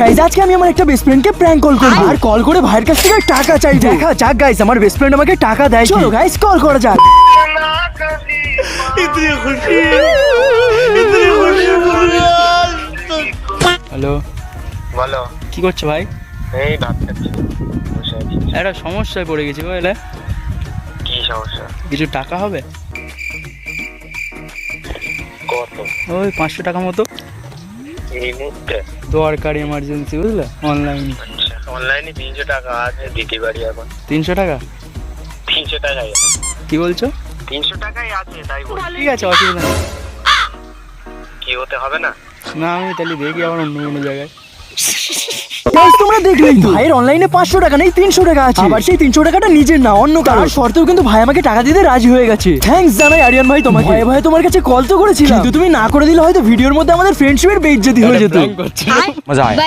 Guys আজকে আমি আমার একটা বেস্ট ফ্রেন্ডকে প্র্যাঙ্ক কল করব আর কল করে ভাইয়ের কাছ থেকে টাকা চাই। দেখা যাক গাইস আমার বেস্ট ফ্রেন্ড আমাকে টাকা দেয়। চলো গাইস কল করা যাক। হ্যালো, বলো। কি করছো ভাই? এই ভাত খাচ্ছি, বসে আছি। একটা সমস্যায় পড়ে গেছি বুঝলে। কি সমস্যা? কিছু টাকা হবে? কত? ওই 500 টাকা মতো এই মুহূর্তে? দরকার, এমার্জেন্সি বুঝলে। অনলাইন আচ্ছা, অনলাইনে 300 টাকা আছে, দিতে পারি এখন। 300 টাকা? 300 টাকাই আছে। কি বলছো? 300 টাকাই আছে, তাই বলি। ঠিক আছে, অসুবিধা নেই। কি হতে হবে না? না আমি তাহলে দেখি আবার অন্য কোনো জায়গায়। গাইস তোমরা দেখলেই তো ভাইয়ের অনলাইনে 500 টাকা নেই 300 টাকা আছে। আবার সেই 300 টাকাটা নিজের না অন্য কারোর শর্তেও কিন্তু ভাই আমাকে টাকা দিতে রাজি হয়ে গেছে। থ্যাঙ্কস জানাই আরিয়ান ভাই তোমাকে। ভাই ভাই তোমার কাছে কল তো করেছিলাম, কিন্তু তুমি না করে দিলে হয়তো ভিডিওর মধ্যে আমাদের ফ্রেন্ডশিপের বেইজ্জতি হয়ে যেত। প্র্যাঙ্ক করছো? मजा आया।